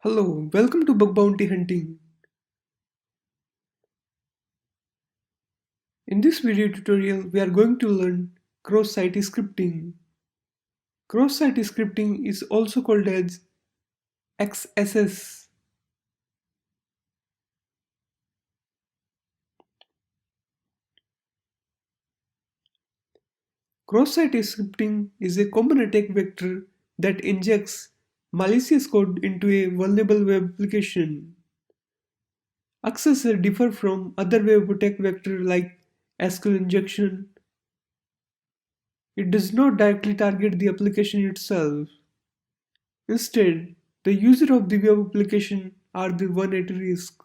Hello, welcome to Bug Bounty Hunting. In this video tutorial, we are going to learn cross-site scripting. Cross-site scripting is also called as XSS. Cross-site scripting is a common attack vector that injects malicious code into a vulnerable web application. XSS differ from other web attack vectors like SQL injection. It does not directly target the application itself. Instead, the user of the web application are the one at risk.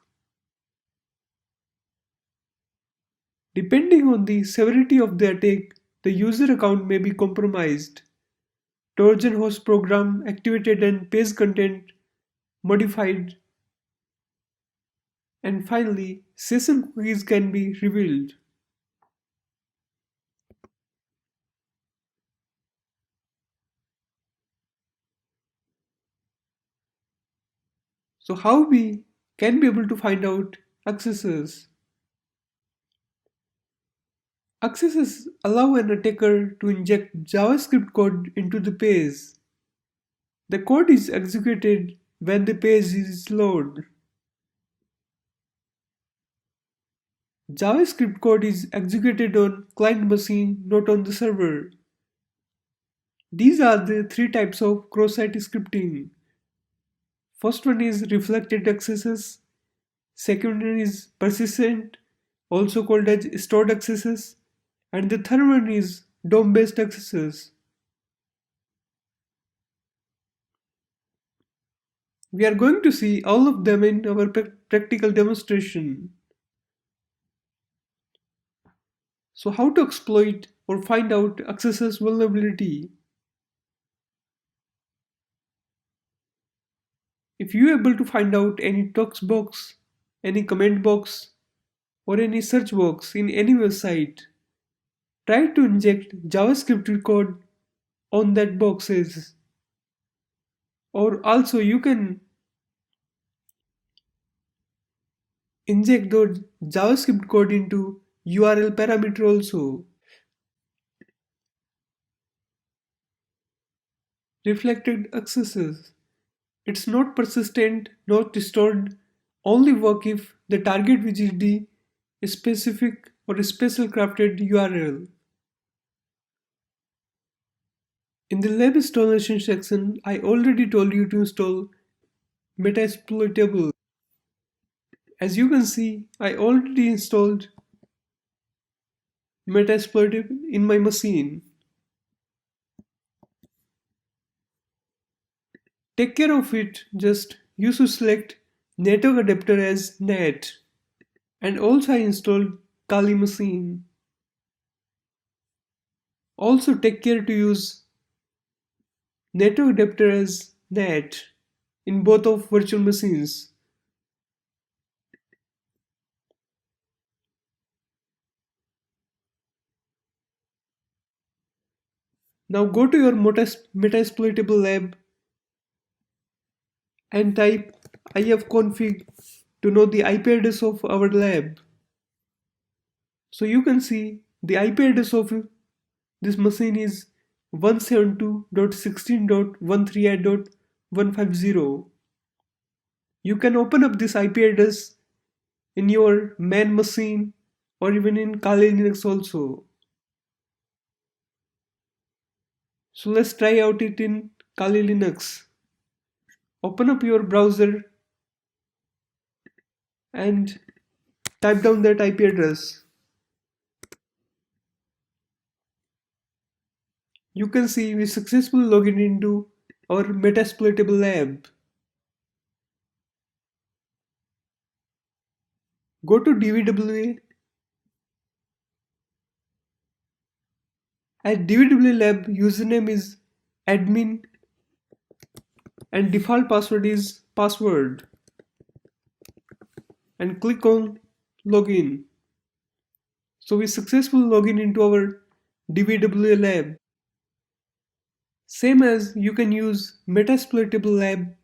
Depending on the severity of the attack, the user account may be compromised, Trojan horse program activated and page content modified, and finally, session cookies can be revealed. So how we can be able to find out accesses? Accesses allow an attacker to inject JavaScript code into the page. The code is executed when the page is loaded. JavaScript code is executed on client machine, not on the server. These are the three types of cross-site scripting. First one is reflected accesses. Second one is persistent, also called as stored accesses. And the third one is DOM-based accesses. We are going to see all of them in our practical demonstration. So how to exploit or find out accesses vulnerability? If you are able to find out any text box, any comment box, or any search box in any website, try to inject JavaScript code on that boxes. Or also you can inject the JavaScript code into URL parameter also. Reflected accesses. It's not persistent, not stored, only work if the target visits the specific or special crafted URL. In the lab installation section, I already told you to install Metasploitable. As you can see, I already installed Metasploitable in my machine. Take care of it, just you should select network adapter as NAT. And also I installed Kali machine. Also take care to use network adapter as NAT in both of virtual machines. Now go to your Metasploitable lab and type ifconfig to know the IP address of our lab. So you can see the IP address of this machine is 172.16.138.150. You can open up this IP address in your main machine or even in Kali Linux also. So let's try out it in Kali Linux. Open up your browser and type down that IP address. You can see we successfully logged into our Metasploitable lab. Go to DVWA. At DVWA lab, username is admin and default password is password. And click on login. So we successfully log in into our DVWA lab. Same as you can use Metasploitable lab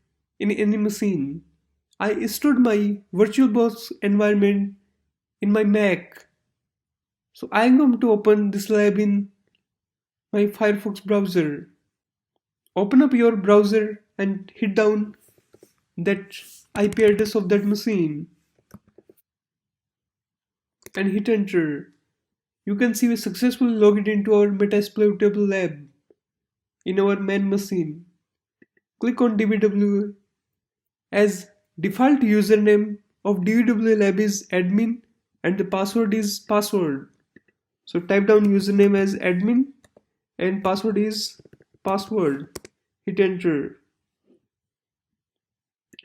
in any machine. I stored my VirtualBox environment in my Mac. So I am going to open this lab in my Firefox browser. Open up your browser and hit down that IP address of that machine and hit enter. You can see we successfully logged into our Metasploitable lab in our main machine. Click on DBW as default username of DBW lab is admin and the password is password. So type down username as admin and password is password. Hit enter.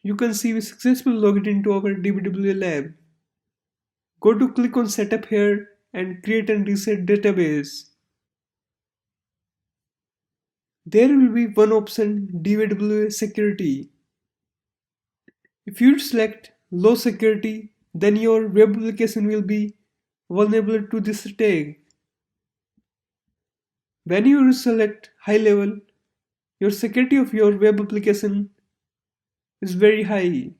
You can see we successfully logged into our DBW lab. Go to click on setup here and create and reset database. There will be one option DBW security. If you select low security, then your web application will be vulnerable to this attack. When you select high level, your security of your web application is very high.